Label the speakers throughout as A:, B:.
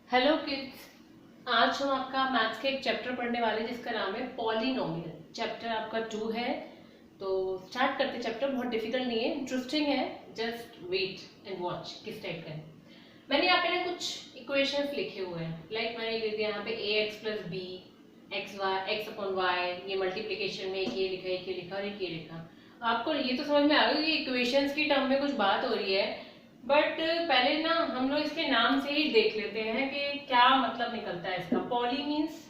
A: Hello kids. आज हम आपका मैथ्स के एक चैप्टर पढ़ने वाले हैं जिसका नाम है पॉलिनोमियल। चैप्टर आपका 2 है। तो स्टार्ट करते। चैप्टर बहुत डिफिकल्ट नहीं है, इंटरेस्टिंग है। जस्ट वेट एंड वॉच किस टाइप का है। मैंने यहाँ पे ना कुछ इक्वेशंस लिखे हुए हैं। लाइक मैंने लिख दिया यहाँ पे A X plus B X upon Y. ये मल्टीप्लीकेशन में एक ये लिखा, एक ये लिखा और एक ये लिखा। आपको ये तो समझ में आ गया कि इक्वेशंस की टर्म में कुछ बात हो रही है, बट पहले ना हम लोग इसके नाम से ही देख लेते हैं कि क्या मतलब निकलता है इसका। पॉली मीन्स,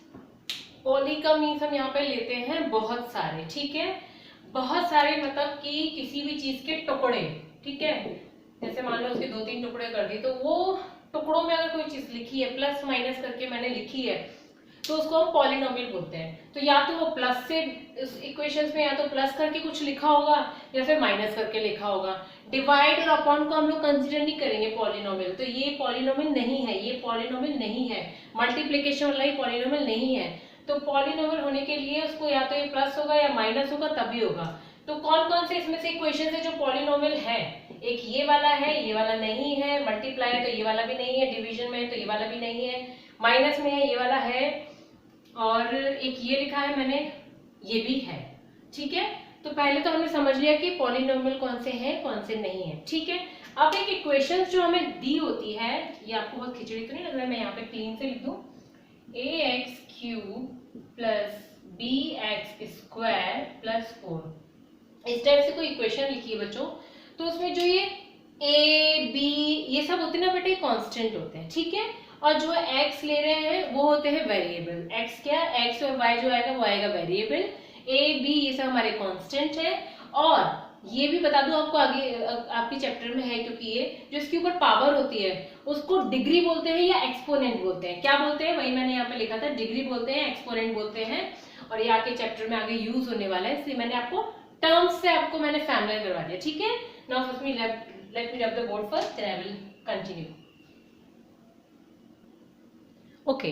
A: पॉली का मीन्स हम यहाँ पे लेते हैं बहुत सारे। ठीक है, बहुत सारे मतलब कि किसी भी चीज के टुकड़े। ठीक है, जैसे मान लो उसके 2-3 टुकड़े कर दिए, तो वो टुकड़ों में अगर कोई चीज लिखी है, प्लस माइनस करके मैंने लिखी है, तो उसको हम पॉलिनोमियल बोलते हैं। तो या तो वो प्लस से इस इक्वेशंस में या तो प्लस करके कुछ लिखा होगा या फिर माइनस करके लिखा होगा। डिवाइड और अपॉन को हम लोग कंसीडर नहीं करेंगे पॉलिनोमियल। तो ये पॉलिनोमियल नहीं है, ये पॉलिनोमियल नहीं है। मल्टीप्लिकेशन वाला ही पॉलिनोमियल नहीं है। तो पॉलिनोमियल होने के लिए उसको या तो ये प्लस होगा या माइनस होगा, तभी होगा। तो कौन कौन से इसमें से इक्वेशन है जो पॉलिनोमियल है? एक ये वाला है, ये वाला नहीं है। मल्टीप्लाई है तो ये वाला भी नहीं है। डिवीजन में है तो ये वाला भी नहीं है। माइनस में है, ये वाला है। और एक ये लिखा है मैंने, ये भी है। ठीक है, तो पहले तो हमने समझ लिया कि पॉलिनोमियल कौन से हैं कौन से नहीं है। ठीक है, अब एक इक्वेशन जो हमें दी होती है, ये आपको बहुत खिचड़ी तो नहीं लग रहा है? मैं यहाँ पे क्लीन से लिख दूं, A X cube plus B X square plus 4। इस टाइप से कोई इक्वेशन लिखी है बच्चों, तो उसमें जो ये ए बी ये सब होते हैं ना बेटे, कांस्टेंट होते हैं। ठीक है, और जो एक्स ले रहे हैं वो होते हैं वेरिएबल। एक्स क्या, एक्स और वाई जो आएगा वो आएगा वेरिएबल। ए बी ये सब हमारे कांस्टेंट है। और ये भी बता दूं आपको, आगे आपके चैप्टर में है, क्योंकि ये जो इसके ऊपर पावर होती है उसको डिग्री बोलते हैं या एक्सपोनेंट बोलते हैं। क्या बोलते हैं, वही मैंने यहाँ पे लिखा था, डिग्री बोलते हैं, एक्सपोनेंट बोलते हैं। और ये आगे चैप्टर में आगे यूज होने वाला है, इसलिए मैंने आपको टर्म्स से आपको मैंने फैमिलियर करवा दिया। ठीक है, now first me let me rub the board first, then I will continue. Okay,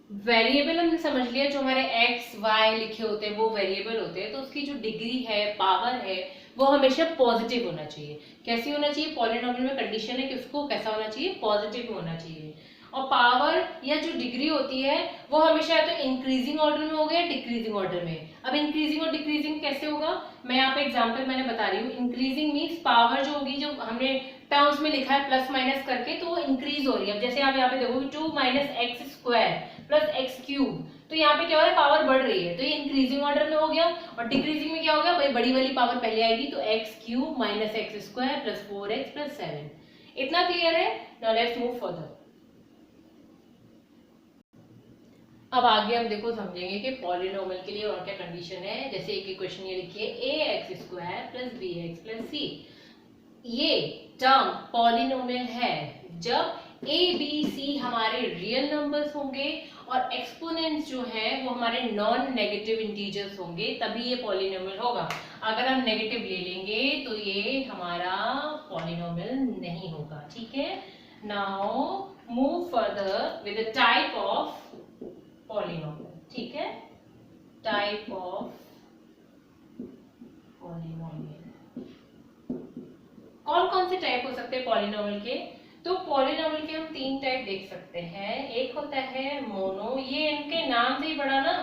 A: variable हमने समझ लिया, जो हमारे एक्स वाई लिखे होते हैं वो वेरिएबल होते हैं। तो उसकी जो डिग्री है, पावर है, वो हमेशा पॉजिटिव होना चाहिए। कैसी होना चाहिए? पॉलिनोमियल में कंडीशन है कि उसको कैसा होना चाहिए, पॉजिटिव होना चाहिए। और पावर या जो डिग्री होती है वो हमेशा या तो इंक्रीजिंग ऑर्डर में होगा या डिक्रीजिंग ऑर्डर में। अब इंक्रीजिंग और डिक्रीजिंग कैसे होगा, मैं यहाँ पे एग्जांपल मैंने बता रही हूँ। इंक्रीजिंग मीन्स पावर जो होगी, जो हमने टर्म्स में लिखा है प्लस माइनस करके, तो वो इंक्रीज हो रही है। अब जैसे आप यहाँ पे देखोगे 2 minus x square plus x cube, तो यहाँ पे क्या हो रहा है, पावर बढ़ रही है, तो ये इंक्रीजिंग ऑर्डर में हो गया। और डिक्रीजिंग में क्या हो गया, भाई बड़ी वाली पावर पहले आएगी, तो x cube minus x square plus 4x plus 7। इतना क्लियर है? Now let's move further. अब आगे हम देखो समझेंगे कि पॉलिनोमियल के लिए और क्या कंडीशन है। जैसे एक इक्वेशन ये लिखी है, A X square plus B X plus C. ये टर्म पॉलिनोमियल है जब ए बी सी हमारे रियल नंबर्स होंगे और एक्सपोनेंट्स जो है वो हमारे नॉन नेगेटिव इंटीजर्स होंगे, तभी ये पॉलिनोमियल होगा। अगर हम नेगेटिव ले लेंगे तो ये हमारा पॉलिनोमियल नहीं होगा। ठीक है, now move further with the type of polynomial. ठीक है, टाइप ऑफ पॉलिनोमियल। कौन कौन से टाइप हो सकते हैं पॉलिनोमियल के? तो पॉलिनोमियल के हम 3 टाइप देख सकते हैं। एक होता है मोनो, ये इनके नाम से ही बड़ा ना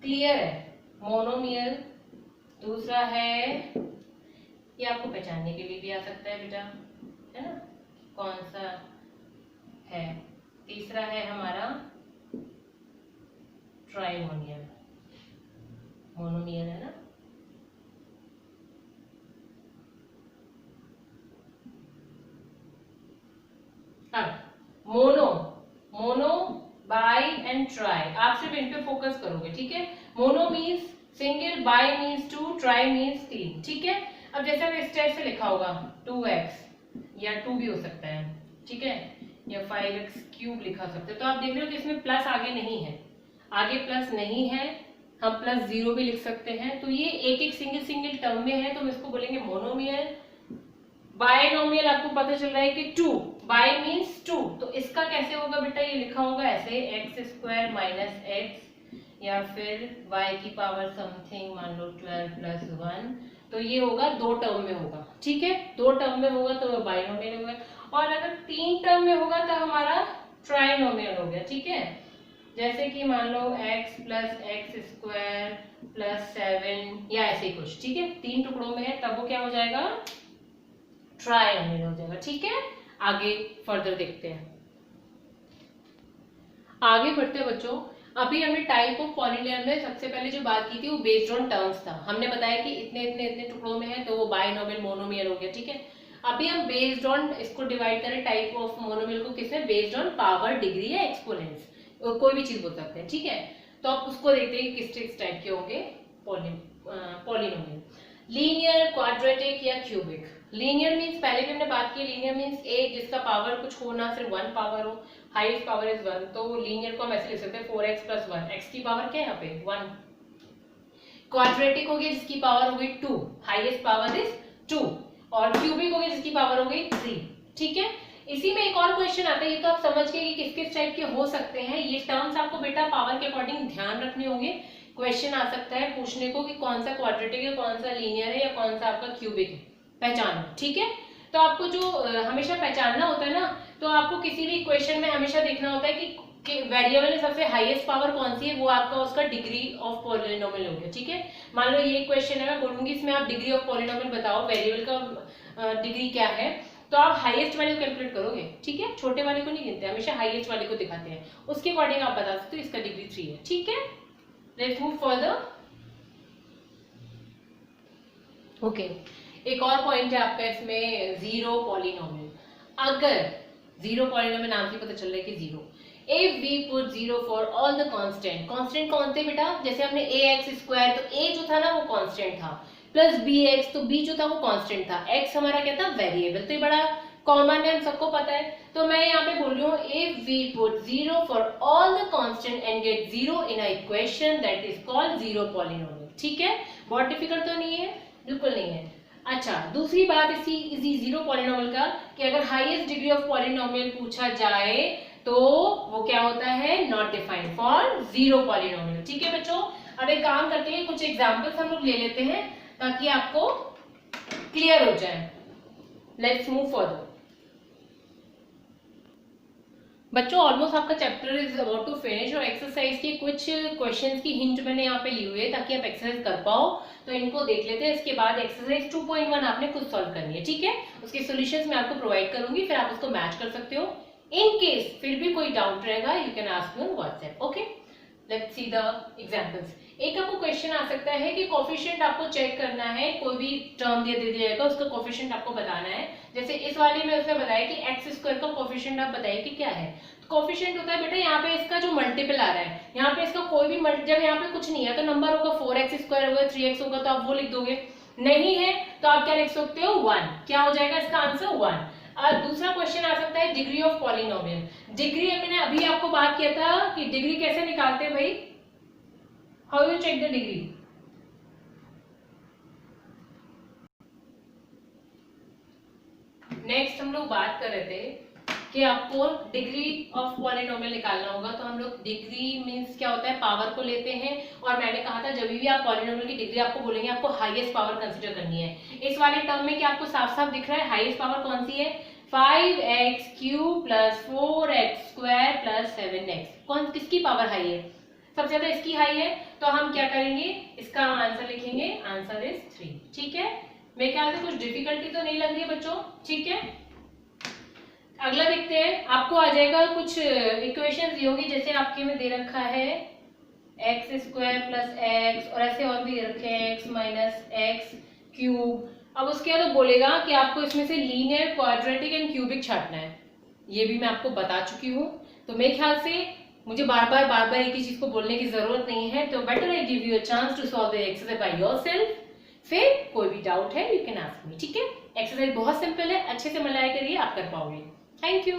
A: क्लियर है, मोनोमियल। दूसरा है, ये आपको पहचानने के लिए भी आ सकता है बेटा, है ना, कौन सा है। तीसरा है हमारा ट्राइमोनियल, मोनोमियल है ना। अब mono, mono, by and try, आप सिर्फ इन पे फोकस करोगे। ठीक है, mono means single, by means 2, try means 3। ठीक है, अब जैसे इस टाइप से लिखा होगा 2x, या 2 भी हो सकता है। ठीक है, या 5x क्यूब लिखा सकते हो। तो आप देख रहे हो कि इसमें प्लस आगे नहीं है, आगे प्लस नहीं है, हम प्लस 0 भी लिख सकते हैं। तो ये एक एक सिंगल सिंगल टर्म में है, तो हम इसको बोलेंगे मोनोमियल। बायनोमियल आपको पता चल रहा है कि 2, बाय मीन्स 2, तो इसका कैसे होगा बेटा, ये लिखा होगा ऐसे, एक्स स्क्वायर माइनस एक्स, या फिर y की पावर समथिंग, मान लो 12 प्लस 1। तो ये होगा 2 टर्म में होगा। ठीक है, 2 टर्म में होगा तो बायनोमियल होगा। और अगर 3 टर्म में होगा तो हमारा ट्राइनोमियल हो गया, ठीक है। जैसे कि मान लो x plus x square plus 7 या ऐसे कुछ, ठीक है, 3 टुकड़ों में है, तब वो क्या हो जाएगा, ट्राइनोमियल हो जाएगा, ठीक है। आगे फर्दर देखते हैं, आगे बढ़ते हैं बच्चों। अभी हमने टाइप ऑफ पॉलिनोमियल में सबसे पहले जो बात की थी वो बेस्ड ऑन टर्म्स था। हमने बताया कि इतने इतने इतने टुकड़ों में है तो वो बाइनोमियल मोनोमियल हो गया, ठीक है। अभी हम बेस्ड ऑन इसको डिवाइड करें टाइप ऑफ मोनोमियल को किसमें, बेस्ड ऑन पावर, डिग्री या एक्सपोनेंस, कोई भी चीज बोल सकते हैं, ठीक है। तो आप उसको देखते हैं कि किस टाइप के होंगे पॉलिनोमियल, लीनियर, क्वाड्रेटिक या क्यूबिक। लीनियर मींस पहले भी हमने बात की, लीनियर मींस एक जिसका पावर कुछ हो ना, सिर्फ 1 पावर हो, हाईएस्ट पावर इज 1, तो लीनियर को हम ऐसे लिख सकते हैं 4x प्लस 1, x की पावर क्या है यहाँ पे 1। क्वाड्रेटिक हो गया जिसकी पावर हो गई 2, हाईएस्ट पावर इज 2, और क्यूबिक हो गया जिसकी पावर हो गई 3, ठीक है। इसी में एक और क्वेश्चन आता है, ये तो आप समझ गए कि किस किस टाइप के हो सकते हैं। ये टर्म्स आपको बेटा पावर के अकॉर्डिंग ध्यान रखने होंगे। क्वेश्चन आ सकता है पूछने को कि कौन सा क्वाड्रेटिक है, कौन सा लीनियर है या कौन सा आपका क्यूबिक है, पहचानो, ठीक है। तो आपको जो हमेशा पहचानना होता है ना, तो आपको किसी भी इक्वेशन में हमेशा देखना होता है कि वेरिएबल में सबसे हाईएस्ट पावर कौन सी है, वो आपका उसका डिग्री ऑफ पॉलिनोमियल हो गया, ठीक है। मान लो ये क्वेश्चन है, मैं बोलूंगी इसमें आप डिग्री ऑफ पॉलिनोमियल बताओ, वेरिएबल का डिग्री क्या है, तो आप हाईएस्ट वाले को कैलकुलेट करोगे, ठीक है। छोटे वाले को नहीं गिनते, हमेशा हाईएस्ट वाले को दिखाते हैं, उसके अकॉर्डिंग आप बता सकते हो इसका डिग्री 3 है, ठीक है। Let's move further. ओके, एक और पॉइंट है आपका इसमें, जीरो पॉलिनोमियल। अगर जीरो पॉलिनोमियल नाम से पता चल रहा है कि zero, if we put zero for all the constant, constant कौन थे बेटा, जैसे हमने ax स्क्वायर, तो a जो था ना वो कांस्टेंट था, प्लस bx, तो b जो था वो कांस्टेंट था, x हमारा क्या था, वेरिएबल, तो ये बड़ा कॉमन है, हम सबको पता है। तो मैं यहाँ पे बोल रही हूँ if we put zero for all the constant and get zero in a equation that is called zero polynomial, ठीक है। बहुत डिफिकल्ट तो नहीं है, बिल्कुल नहीं है। अच्छा, दूसरी बात इसी जीरो पॉलिनोमियल का, कि अगर हाईएस्ट डिग्री ऑफ पॉलिनोमियल पूछा जाए तो वो क्या होता है, not defined for zero polynomial, ठीक है बच्चों। अब एक काम करते हैं, कुछ एग्जांपल्स हम लोग ले लेते हैं ताकि आपको क्लियर हो जाए। Let's move further. बच्चों ऑलमोस्ट आपका chapter is about to finish, और एक्सरसाइज के कुछ क्वेश्चंस की हिंट मैंने यहाँ पे ली हुई है ताकि आप एक्सरसाइज कर पाओ, तो इनको देख लेते हैं। इसके बाद एक्सरसाइज 2.1 आपने खुद सॉल्व करनी है, ठीक है। उसके सॉल्यूशंस मैं आपको प्रोवाइड करूंगी, फिर आप उसको मैच कर सकते हो। इन केस फिर भी कोई डाउट रहेगा, you can ask me on WhatsApp, okay. Let's see the examples. एक आपको क्वेश्चन आ सकता है कि कोफिशिएंट आपको चेक करना है, कोई भी टर्म दे दिया जाएगा, उसका कोफिशिएंट आपको बताना है। जैसे इस वाले में उसने बताया कि एक्स स्क्वायर का कोफिशिएंट आप बताइए कि क्या है। तो कोफिशिएंट होता है बेटा यहाँ पे इसका जो मल्टीपल आ रहा है, यहाँ पे इसका कोई भी जब यहाँ पे कुछ नहीं है तो नंबर होगा 4x स्क्वायर होगा, 3x होगा, तो आप वो लिख दोगे। नहीं है तो आप क्या लिख सकते हो, 1। क्या हो जाएगा इसका आंसर, 1। दूसरा क्वेश्चन आ सकता है डिग्री ऑफ पॉलिनोमियल। डिग्री मैंने अभी आपको बात किया था कि डिग्री कैसे निकालते हैं भाई, how you check the degree. Next हम लोग बात कर रहे थे कि आपको डिग्री ऑफ पॉलिनोमियल निकालना होगा, तो हम लोग डिग्री मींस क्या होता है, पावर को लेते हैं। और मैंने कहा था जब भी आप पॉलिनोमियल की डिग्री आपको बोलेंगे आपको हाईएस्ट पावर कंसीडर करनी है। इस वाले टर्म में क्या आपको साफ साफ दिख रहा है, हाईएस्ट पावर कौन सी है, 5x cube plus 4x square plus 7x। कौन किसकी पावर हाई है, सबसे ज्यादा इसकी हाई है, तो हम क्या करेंगे, इसका आंसर लिखेंगे, आंसर इज 3, ठीक है। मेरे ख्याल से कुछ डिफिकल्टी तो नहीं लग रही है बच्चों, ठीक है। अगला देखते हैं, आपको आ जाएगा कुछ इक्वेशन दी होगी, जैसे आपके में दे रखा है एक्स स्क्वायर प्लस एक्स, और ऐसे और भी दे रखे हैं एक्स माइनस एक्स क्यूब। अब उसके बाद बोलेगा कि आपको इसमें से लीनियर, क्वाड्रेटिक एंड क्यूबिक छांटना है। ये भी मैं आपको बता चुकी हूँ, तो मेरे ख्याल से मुझे बार बार एक ही चीज को बोलने की जरूरत नहीं है। तो better I give you a chance to solve the exercise by yourself. फिर कोई भी डाउट है यू कैन आस्क मी, ठीक है। एक्सरसाइज बहुत सिंपल है, अच्छे से मिलाया करिए, आप कर पाओगे। Thank you.